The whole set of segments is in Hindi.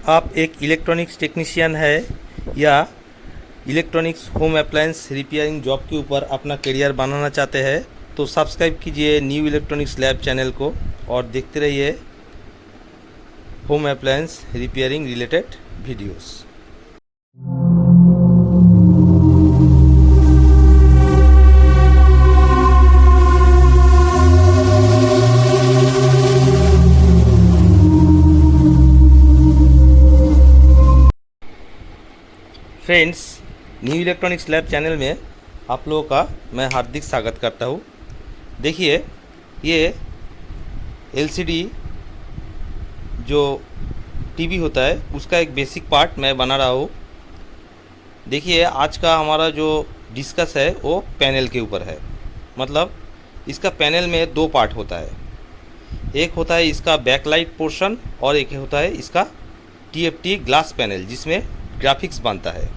आप एक इलेक्ट्रॉनिक्स टेक्नीशियन है या electronics home appliance repairing job के ऊपर अपना करियर बनाना चाहते हैं तो सब्सक्राइब कीजिए न्यू इलेक्ट्रॉनिक्स लैब चैनल को और देखते रहिए home appliance repairing related videos. Friends, new electronics lab channel में आप लोगों का मैं हार्दिक स्वागत करता हूँ। देखिए, ये एलसीडी जो टीवी होता है उसका एक बेसिक पार्ट मैं बना रहा हूँ। देखिए, आज का हमारा जो डिस्कस है वो पैनल के ऊपर है। मतलब इसका पैनल में दो पार्ट होता है, एक होता है इसका बैकलाइट पोर्शन और एक होता है इसका टीएफटी ग्लास पैनल जिसमें ग्राफिक्स बनता है।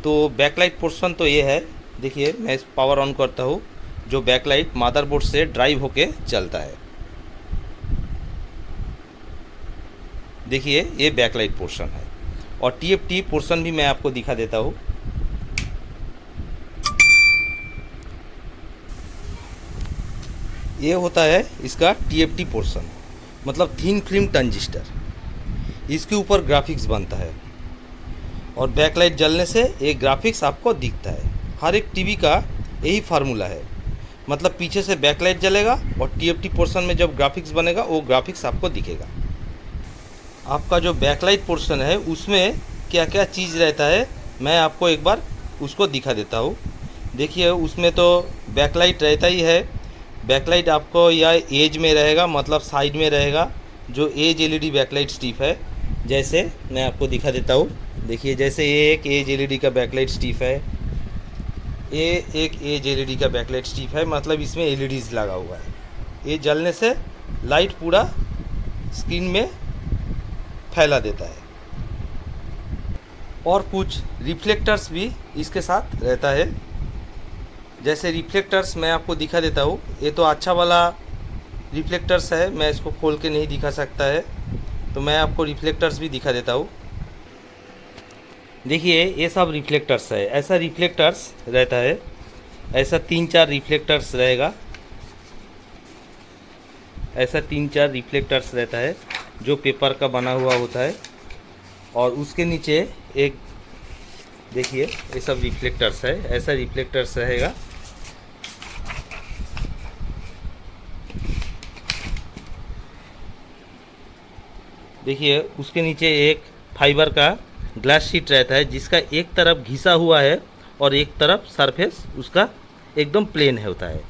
तो बैकलाइट पोर्शन तो ये है। देखिए, मैं इस पावर ऑन करता हूँ, जो बैकलाइट मदरबोर्ड से ड्राइव होके चलता है। देखिए, ये बैकलाइट पोर्शन है और टीएफटी पोर्शन भी मैं आपको दिखा देता हूँ। ये होता है इसका टीएफटी पोर्शन, मतलब थिन फिल्म ट्रांजिस्टर। इसके ऊपर ग्राफिक्स बनता है और बैकलाइट जलने से ये ग्राफिक्स आपको दिखता है। हर एक टीवी का यही फार्मूला है। मतलब पीछे से बैकलाइट जलेगा और टीएफटी पोर्शन में जब ग्राफिक्स बनेगा वो ग्राफिक्स आपको दिखेगा। आपका जो बैकलाइट पोर्शन है उसमें क्या क्या चीज़ रहता है मैं आपको एक बार उसको दिखा देता हूँ। देखिए, उसमें तो बैकलाइट रहता ही है। बैकलाइट आपको या एज में रहेगा, मतलब साइड में रहेगा, जो एज एलईडी बैकलाइट स्ट्रिप है। जैसे मैं आपको दिखा देता हूँ। देखिए, जैसे ये एक एज एलईडी का बैकलाइट स्ट्रिप है, ये एक एज एलईडी का बैकलाइट स्ट्रिप है। मतलब इसमें एलईडीज लगा हुआ है। ये जलने से लाइट पूरा स्क्रीन में फैला देता है। और कुछ रिफ्लेक्टर्स भी इसके साथ रहता है। जैसे रिफ्लेक्टर्स मैं आपको दिखा देता हूँ। ये तो अच्छा वाला रिफ्लेक्टर्स है, मैं इसको खोल के नहीं दिखा सकता है, तो मैं आपको रिफ्लेक्टर्स भी दिखा देता हूँ। देखिए, ये सब रिफ्लेक्टर्स है। ऐसा रिफ्लेक्टर्स रहता है, ऐसा 3-4 रिफ्लेक्टर्स रहेगा। ऐसा 3-4 रिफ्लेक्टर्स रहता है जो पेपर का बना हुआ होता है। और उसके नीचे एक, देखिए, ये सब रिफ्लेक्टर्स है। ऐसा रिफ्लेक्टर्स रहेगा। देखिए, उसके नीचे एक फाइबर का ग्लास शीट रहता है जिसका एक तरफ घिसा हुआ है और एक तरफ सरफेस उसका एकदम प्लेन होता है।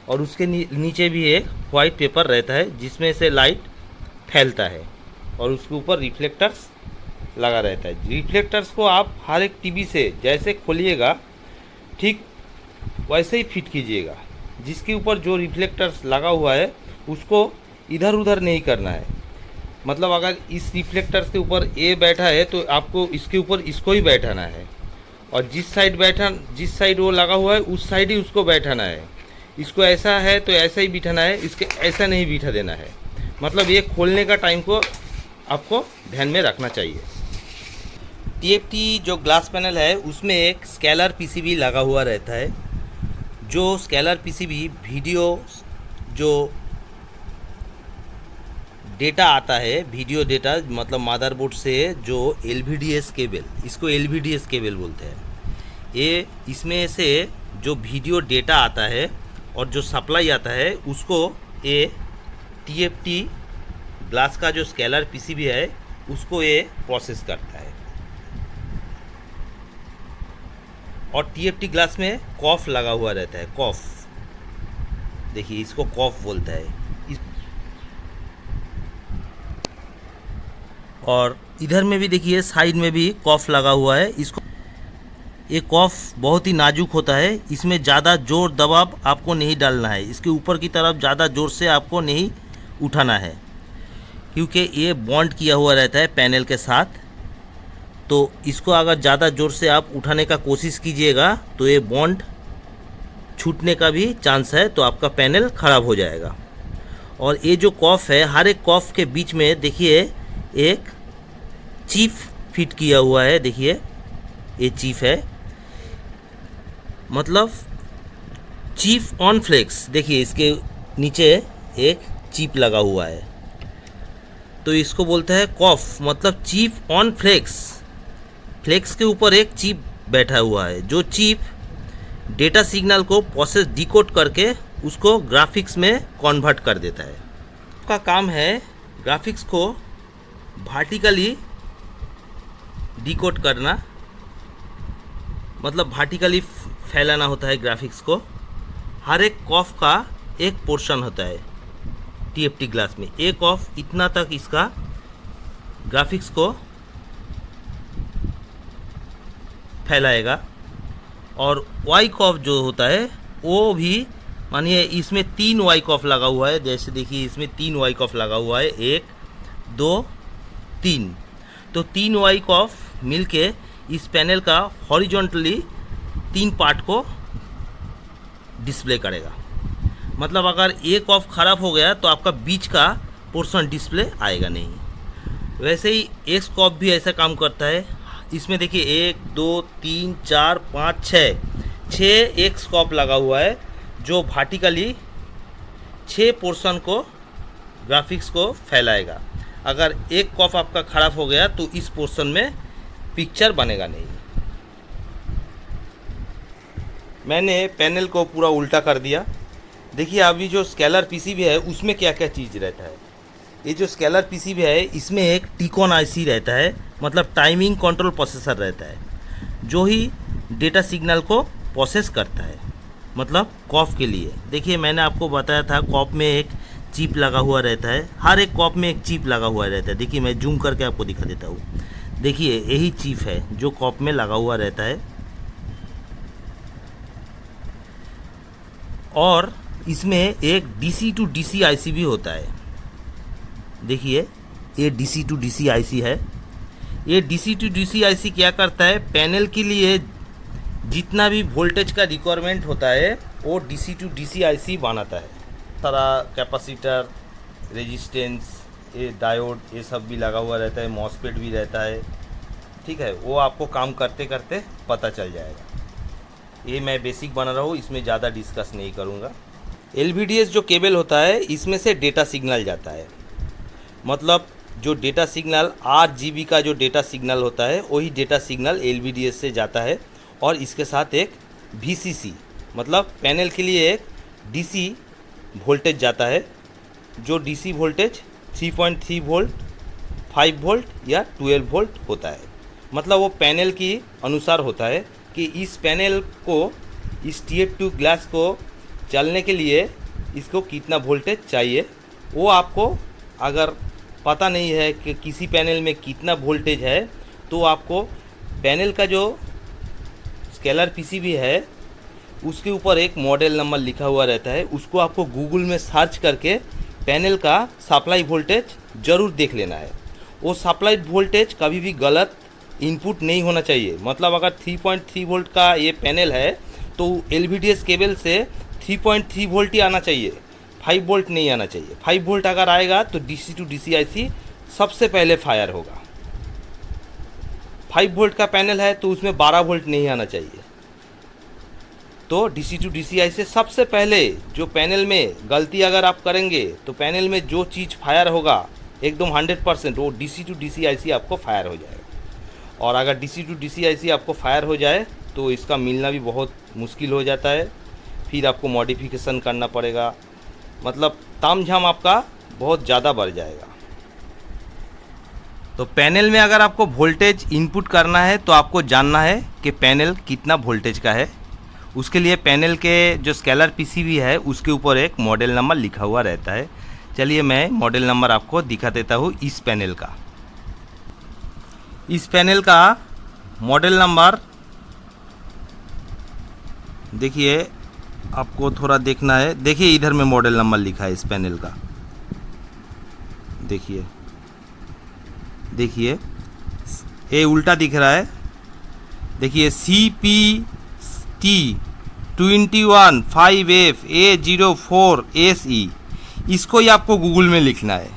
और उसके नीचे भी एक वाइट पेपर रहता है जिसमें से लाइट फैलता है और उसके ऊपर रिफ्लेक्टर्स लगा रहता है। रिफ्लेक्टर्स को आप हर एक टीवी से जैसे खोलिएगा ठीक वैसे ही फिट कीजिएगा। जिसके ऊपर जो रिफ्लेक्टर्स लगा हुआ है उसको इधर उधर नहीं करना है। मतलब अगर इस रिफ्लेक्टर्स के ऊपर ए बैठा है तो आपको इसके ऊपर इसको ही बैठाना है, और जिस साइड वो लगा हुआ है उस साइड ही उसको बैठाना है। इसको ऐसा है तो ऐसा ही बिठाना है, इसके ऐसा नहीं बिठा देना है। मतलब ये खोलने का टाइम को आपको ध्यान में रखना चाहिए। टीएफटी जो ग्लास पैनल है उसमें एक स्केलर पीसीबी लगा हुआ रहता है। जो स्केलर पीसीबी वीडियो जो डेटा आता है, वीडियो डेटा, मतलब मदरबोर्ड से जो एलवीडीएस केबल, इसको एलवीडीएस केबल बोलते हैं। ये इसमें से जो वीडियो डेटा आता है और जो सप्लाई आता है उसको ये टीएफटी ग्लास का जो स्केलर पीसीबी है उसको ये प्रोसेस करता है। और टीएफटी ग्लास में कॉफ लगा हुआ रहता है। कॉफ, देखिए, इसको कॉफ बोलता है। और इधर में भी देखिए, साइड में भी कॉफ लगा हुआ है। इसको, ये कॉफ बहुत ही नाजुक होता है। इसमें ज़्यादा जोर दबाव आपको नहीं डालना है। इसके ऊपर की तरफ ज़्यादा जोर से आपको नहीं उठाना है, क्योंकि ये बॉन्ड किया हुआ रहता है पैनल के साथ। तो इसको अगर ज़्यादा ज़ोर से आप उठाने का कोशिश कीजिएगा तो ये बॉन्ड छूटने का भी चांस है, तो आपका पैनल ख़राब हो जाएगा। और ये जो कॉफ है, हर एक कॉफ के बीच में देखिए एक चिप फिट किया हुआ है। देखिए ये चिप है, मतलब चिप ऑन फ्लेक्स। देखिए इसके नीचे एक चिप लगा हुआ है, तो इसको बोलते हैं कॉफ, मतलब चिप ऑन फ्लेक्स। फ्लेक्स के ऊपर एक चिप बैठा हुआ है, जो चिप डेटा सिग्नल को प्रोसेस डिकोड करके उसको ग्राफिक्स में कन्वर्ट कर देता है। उसका काम है ग्राफिक्स को वर्टिकली डिकोड करना, मतलब वर्टिकली फैलाना होता है ग्राफिक्स को। हर एक कॉफ का एक पोर्शन होता है टीएफटी ग्लास में। एक कॉफ इतना तक इसका ग्राफिक्स को फैलाएगा, और वाई कॉफ जो होता है वो भी, मानिए इसमें 3 वाई कॉफ लगा हुआ है। जैसे देखिए इसमें 3 वाई कॉफ लगा हुआ है, 1 2 3। तो 3 वाई कॉफ मिलके इस पैनल का हॉरिजॉन्टली 3 पार्ट को डिस्प्ले करेगा। मतलब अगर एक ऑफ ख़राब हो गया तो आपका बीच का पोर्शन डिस्प्ले आएगा नहीं। वैसे ही एक्स कॉफ भी ऐसा काम करता है। इसमें देखिए 1 2 3 4 5 6 एक्स कॉफ लगा हुआ है, जो वर्टिकली 6 पोर्शन को ग्राफिक्स को फैलाएगा। अगर एक कॉफ आपका ख़राब हो गया तो इस पोर्शन में पिक्चर बनेगा नहीं। मैंने पैनल को पूरा उल्टा कर दिया। देखिए अभी जो स्केलर पीसीबी है उसमें क्या क्या चीज़ रहता है। ये जो स्केलर पीसीबी है इसमें एक टीकॉन आईसी रहता है, मतलब टाइमिंग कंट्रोल प्रोसेसर रहता है, जो ही डेटा सिग्नल को प्रोसेस करता है, मतलब कॉफ के लिए। देखिए मैंने आपको बताया था कॉफ में एक चिप लगा हुआ रहता है, हर एक कॉफ में एक चिप लगा हुआ रहता है। देखिए मैं जूम करके आपको दिखा देता हूँ। देखिए यही चिप है जो कॉफ में लगा हुआ रहता है, और इसमें एक डीसी टू डीसी आईसी भी होता है। देखिए ये डीसी टू डीसी आईसी है। ये डीसी टू डीसी आईसी क्या करता है, पैनल के लिए जितना भी वोल्टेज का रिक्वायरमेंट होता है वो डीसी टू डीसी आईसी बनाता है। सारा कैपेसिटर, रेजिस्टेंस, ये डायोड, ये सब भी लगा हुआ रहता है, मॉसफेट भी रहता है। ठीक है, वो आपको काम करते करते पता चल जाएगा। ये मैं बेसिक बना रहा हूँ, इसमें ज़्यादा डिस्कस नहीं करूँगा। एलवीडीएस जो केबल होता है इसमें से डेटा सिग्नल जाता है, मतलब जो डेटा सिग्नल RGB का जो डेटा सिग्नल होता है वही डेटा सिग्नल एलवीडीएस से जाता है। और इसके साथ एक VCC, मतलब पैनल के लिए एक DC वोल्टेज जाता है, जो DC वोल्टेज 3.3 वोल्ट, 5 वोल्ट या 12 वोल्ट होता है। मतलब वो पैनल की अनुसार होता है कि इस पैनल को, इस TF2 ग्लास को चलने के लिए इसको कितना वोल्टेज चाहिए। वो आपको अगर पता नहीं है कि किसी पैनल में कितना वोल्टेज है, तो आपको पैनल का जो स्केलर पीसीबी है उसके ऊपर एक मॉडल नंबर लिखा हुआ रहता है, उसको आपको गूगल में सर्च करके पैनल का सप्लाई वोल्टेज ज़रूर देख लेना है। वो सप्लाई वोल्टेज कभी भी गलत इनपुट नहीं होना चाहिए। मतलब अगर 3.3 वोल्ट का ये पैनल है तो एलवीडीएस केबल से 3.3 वोल्ट ही आना चाहिए, 5 वोल्ट नहीं आना चाहिए। 5 वोल्ट अगर आएगा तो डीसी टू डीसी आईसी सबसे पहले फायर होगा। 5 वोल्ट का पैनल है तो उसमें 12 वोल्ट नहीं आना चाहिए। तो डीसी टू डीसी आईसी सबसे पहले जो पैनल में गलती अगर आप करेंगे तो पैनल में जो चीज़ फायर होगा एकदम 100% वो डीसी टू डीसी आईसी आपको फायर हो जाएगा। और अगर डीसी टू डीसी आईसी आपको फायर हो जाए तो इसका मिलना भी बहुत मुश्किल हो जाता है, फिर आपको मॉडिफिकेशन करना पड़ेगा, मतलब तामझाम आपका बहुत ज़्यादा बढ़ जाएगा। तो पैनल में अगर आपको वोल्टेज इनपुट करना है तो आपको जानना है कि पैनल कितना वोल्टेज का है। उसके लिए पैनल के जो स्केलर पीसीबी है उसके ऊपर एक मॉडल नंबर लिखा हुआ रहता है। चलिए मैं मॉडल नंबर आपको दिखा देता हूँ। इस पैनल का मॉडल नंबर देखिए, आपको थोड़ा देखना है। देखिए इधर में मॉडल नंबर लिखा है इस पैनल का। देखिए ये उल्टा दिख रहा है। देखिए CP215FA04SE, इसको ही आपको गूगल में लिखना है।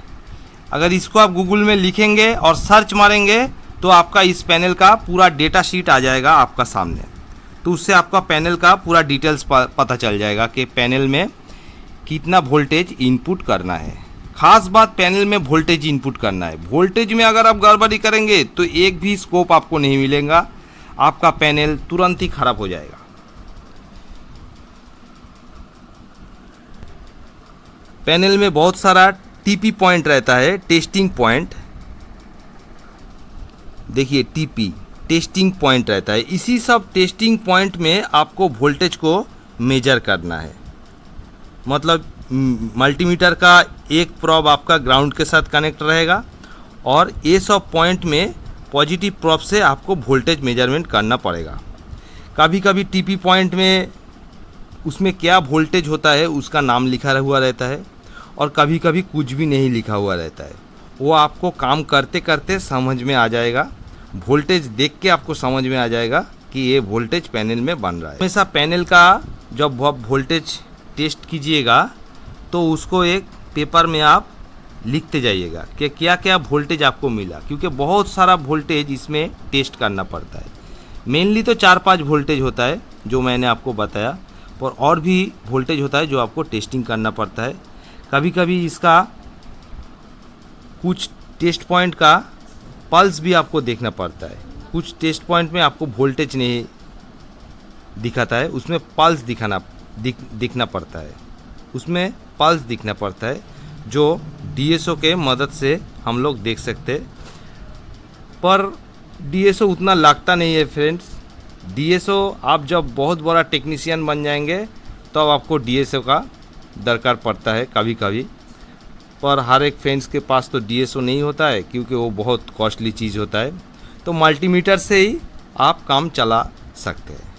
अगर इसको आप गूगल में लिखेंगे और सर्च मारेंगे तो आपका इस पैनल का पूरा डेटा शीट आ जाएगा आपका सामने। तो उससे आपका पैनल का पूरा डिटेल्स पता चल जाएगा कि पैनल में कितना वोल्टेज इनपुट करना है। खास बात पैनल में वोल्टेज इनपुट करना है। वोल्टेज में अगर आप गड़बड़ी करेंगे तो एक भी स्कोप आपको नहीं मिलेगा, आपका पैनल तुरंत ही खराब हो जाएगा। पैनल में बहुत सारा टीपी पॉइंट रहता है, टेस्टिंग पॉइंट। देखिए टीपी टेस्टिंग पॉइंट रहता है। इसी सब टेस्टिंग पॉइंट में आपको वोल्टेज को मेजर करना है। मतलब मल्टीमीटर का एक प्रोब आपका ग्राउंड के साथ कनेक्ट रहेगा और ये सब पॉइंट में पॉजिटिव प्रोब से आपको वोल्टेज मेजरमेंट करना पड़ेगा। कभी कभी टीपी पॉइंट में उसमें क्या वोल्टेज होता है उसका नाम लिखा हुआ रहता है और कभी कभी कुछ भी नहीं लिखा हुआ रहता है। वो आपको काम करते करते समझ में आ जाएगा। वोल्टेज देख के आपको समझ में आ जाएगा कि ये वोल्टेज पैनल में बन रहा है। हमेशा पैनल का जब आप वोल्टेज टेस्ट कीजिएगा तो उसको एक पेपर में आप लिखते जाइएगा कि क्या क्या वोल्टेज आपको मिला, क्योंकि बहुत सारा वोल्टेज इसमें टेस्ट करना पड़ता है। मेनली तो 4-5 वोल्टेज होता है जो मैंने आपको बताया, और भी वोल्टेज होता है जो आपको टेस्टिंग करना पड़ता है। कभी कभी इसका कुछ टेस्ट पॉइंट का पल्स भी आपको देखना पड़ता है। कुछ टेस्ट पॉइंट में आपको वोल्टेज नहीं दिखाता है, उसमें पल्स दिखना पड़ता है, उसमें पल्स दिखना पड़ता है जो डीएसओ के मदद से हम लोग देख सकते। पर डीएसओ उतना लगता नहीं है फ्रेंड्स। डीएसओ आप जब बहुत बड़ा टेक्नीशियन बन जाएंगे तब तो आपको डीएसओ का दरकार पड़ता है कभी कभी। पर हर एक फ्रेंड्स के पास तो डीएसओ नहीं होता है क्योंकि वो बहुत कॉस्टली चीज़ होता है। तो मल्टीमीटर से ही आप काम चला सकते हैं।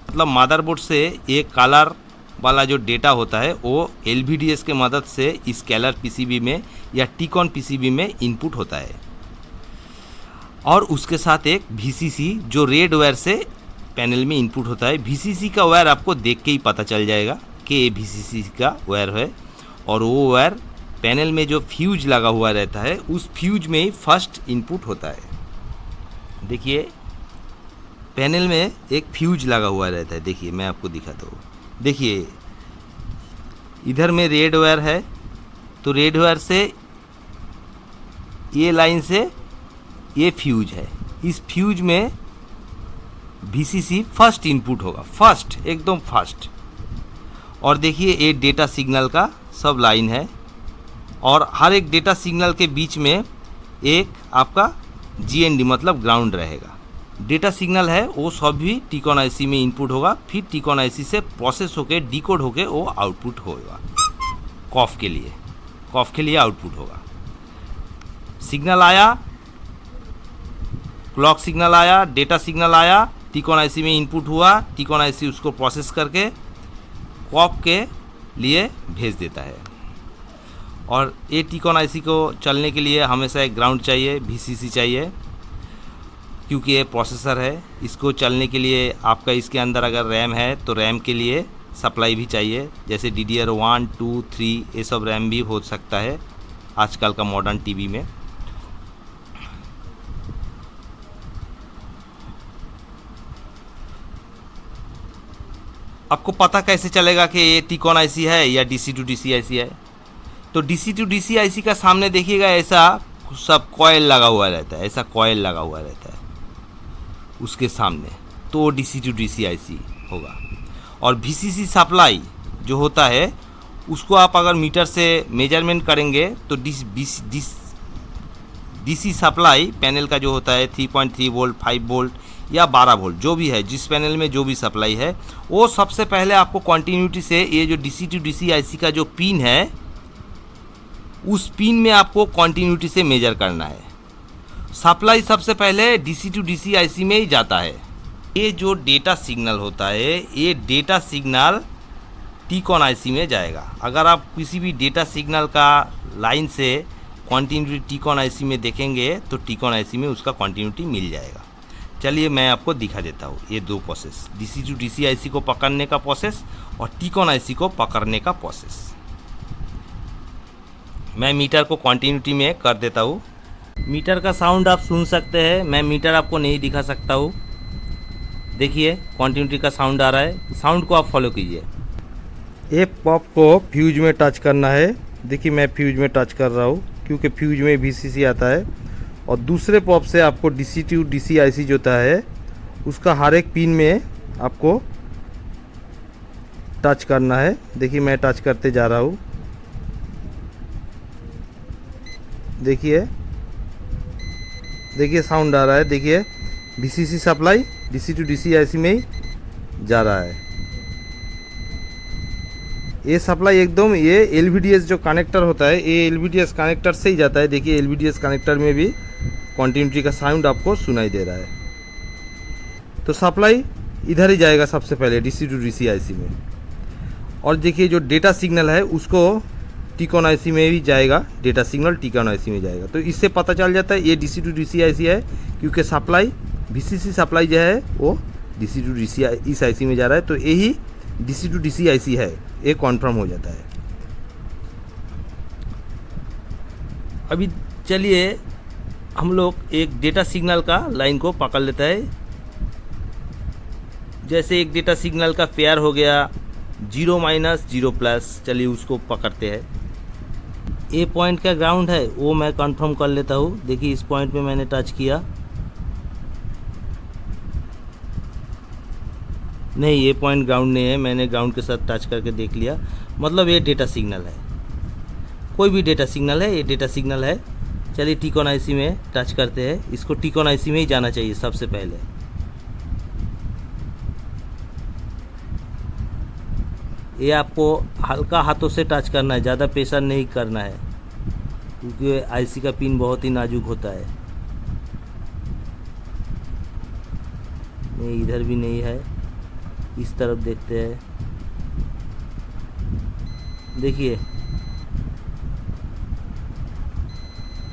मतलब मदरबोर्ड से एक कलर वाला जो डेटा होता है वो एलवीडीएस के मदद से इस स्केलर पीसीबी में या टीकॉन पीसीबी में इनपुट होता है, और उसके साथ एक वीसीसी जो रेड वायर से पैनल में इनपुट होता है। वीसीसी का वायर आपको देख के ही पता चल जाएगा कि ये वीसीसी का वायर है, और वो वायर पैनल में जो फ्यूज लगा हुआ रहता है उस फ्यूज में ही फर्स्ट इनपुट होता है। देखिए पैनल में एक फ्यूज लगा हुआ रहता है। देखिए मैं आपको दिखाता हूँ। देखिए इधर में रेड वायर है, तो रेड वायर से ये लाइन से ये फ्यूज है। इस फ्यूज में वीसीसी फर्स्ट इनपुट होगा, फर्स्ट एकदम फर्स्ट। और देखिए ये डेटा सिग्नल का सब लाइन है, और हर एक डेटा सिग्नल के बीच में एक आपका जीएनडी मतलब ग्राउंड रहेगा। डेटा सिग्नल है वो सब भी टीकॉन आईसी में इनपुट होगा, फिर टीकॉन आईसी से प्रोसेस होके डिकोड होके वो आउटपुट होगा। कॉफ के लिए आउटपुट होगा। सिग्नल आया, क्लॉक सिग्नल आया, डेटा सिग्नल आया, टीकॉन आईसी में इनपुट हुआ, टीकॉन आईसी उसको प्रोसेस करके कॉफ के लिए भेज देता है। और ये टीकॉन आईसी को चलने के लिए हमेशा एक ग्राउंड चाहिए, वीसीसी चाहिए, क्योंकि ये प्रोसेसर है। इसको चलने के लिए आपका इसके अंदर अगर रैम है तो रैम के लिए सप्लाई भी चाहिए, जैसे DDR1, 2, 3 ये सब रैम भी हो सकता है आजकल का मॉडर्न टीवी में। आपको पता कैसे चलेगा कि ये टीकॉन आईसी है या DC to DC आईसी है? तो DC to DC आईसी का सामने देखिएगा ऐसा सब कॉयल लगा हुआ रहता है, ऐसा कॉयल लगा हुआ रहता है उसके सामने, तो वो DC to DC आईसी होगा। और VCC सप्लाई जो होता है उसको आप अगर मीटर से मेजरमेंट करेंगे तो DC सप्लाई पैनल का जो होता है 3.3 वोल्ट, 5 वोल्ट या 12 वोल्ट जो भी है, जिस पैनल में जो भी सप्लाई है, वो सबसे पहले आपको कॉन्टीन्यूटी से ये जो DC to DC आईसी का जो पिन है उस पिन में आपको कॉन्टीन्यूटी से मेजर करना है। सप्लाई सबसे पहले DC to DC आईसी में ही जाता है। ये जो डेटा सिग्नल होता है ये डेटा सिग्नल टीकॉन आईसी में जाएगा। अगर आप किसी भी डेटा सिग्नल का लाइन से कॉन्टीन्यूटी टीकॉन आईसी में देखेंगे तो टीकॉन आईसी में उसका कॉन्टीन्यूटी मिल जाएगा। चलिए मैं आपको दिखा देता हूँ ये दो process, DC to DC IC को पकड़ने का प्रोसेस और टीकॉन आईसी को पकड़ने का प्रोसेस। मैं मीटर को कॉन्टीन्यूटी में कर देता हूँ। मीटर का साउंड आप सुन सकते हैं, मैं मीटर आपको नहीं दिखा सकता हूँ। देखिए कॉन्टिन्यूटी का साउंड आ रहा है, साउंड को आप फॉलो कीजिए। एक पॉप को फ्यूज में टच करना है। देखिए मैं फ्यूज में टच कर रहा हूँ क्योंकि फ्यूज में VCC आता है। और दूसरे पॉप से आपको DC टू DC IC जो होता है उसका हर एक पिन में आपको टच करना है। देखिए मैं टच करते जा रहा हूँ। देखिए साउंड आ रहा है। देखिए VCC supply DC to DC IC में ही जा रहा है। ये सप्लाई एकदम ये LVDS जो कनेक्टर होता है ये LVDS कनेक्टर से ही जाता है। देखिए LVDS कनेक्टर में भी कॉन्टिन्यूटी का साउंड आपको सुनाई दे रहा है। तो सप्लाई इधर ही जाएगा सबसे पहले DC टू DC IC में। और देखिए जो डेटा सिग्नल है उसको टीकॉन IC में भी जाएगा, डेटा सिग्नल टीकॉन IC में जाएगा। तो इससे पता चल जाता है ये DC टू DC IC है क्योंकि सप्लाई VCC सप्लाई जो है वो DC टू DC इस IC में जा रहा है। तो यही DC टू DC IC है, ये कॉन्फर्म हो जाता है। अभी चलिए हम लोग एक डेटा सिग्नल का लाइन को पकड़ लेता है। जैसे एक डेटा सिग्नल का पेयर हो गया 0 - 0+। चलिए उसको पकड़ते हैं। ए पॉइंट का ग्राउंड है वो मैं कंफर्म कर लेता हूँ। देखिए इस पॉइंट पे मैंने टच किया, नहीं ये पॉइंट ग्राउंड नहीं है, मैंने ग्राउंड के साथ टच करके देख लिया, मतलब ये डेटा सिग्नल है। कोई भी डेटा सिग्नल है, ये डेटा सिग्नल है। चलिए टीकॉन IC में टच करते हैं। इसको टीकॉन IC में ही जाना चाहिए सबसे पहले। ये आपको हल्का हाथों से टच करना है, ज़्यादा प्रेशर नहीं करना है क्योंकि IC का पिन बहुत ही नाजुक होता है। नहीं इधर भी नहीं है, इस तरफ देखते हैं। देखिए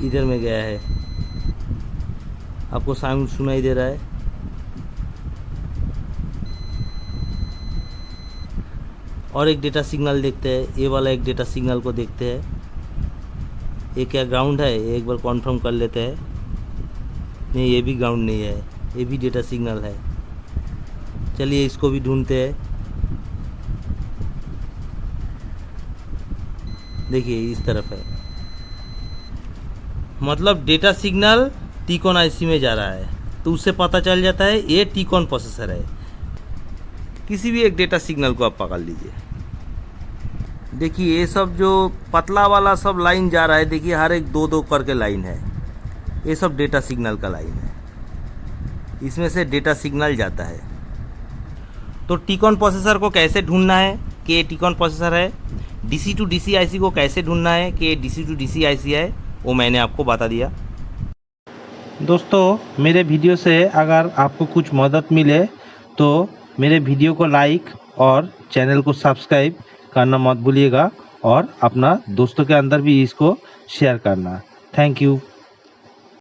इधर में गया है, आपको साउंड सुनाई दे रहा है। और एक डेटा सिग्नल देखते हैं, ये वाला एक डेटा सिग्नल को देखते हैं। ये क्या ग्राउंड है, ये एक बार कॉन्फर्म कर लेते हैं। नहीं ये भी ग्राउंड नहीं है, ये भी डेटा सिग्नल है। चलिए इसको भी ढूंढते हैं। देखिए इस तरफ है, मतलब डेटा सिग्नल टीकॉन IC में जा रहा है। तो उससे पता चल जाता है ये टीकॉन प्रोसेसर है। किसी भी एक डेटा सिग्नल को आप पकड़ लीजिए। देखिए ये सब जो पतला वाला सब लाइन जा रहा है, देखिए हर एक 2-2 करके लाइन है, ये सब डेटा सिग्नल का लाइन है। इसमें से डेटा सिग्नल जाता है। तो टीकॉन प्रोसेसर को कैसे ढूंढना है कि ये टीकॉन प्रोसेसर है, DC टू DC IC को कैसे ढूंढना है कि ये DC टू DC IC है, वो मैंने आपको बता दिया। दोस्तों मेरे वीडियो से अगर आपको कुछ मदद मिले तो मेरे वीडियो को लाइक और चैनल को सब्सक्राइब करना मत भूलिएगा और अपना दोस्तों के अंदर भी इसको शेयर करना। Thank you.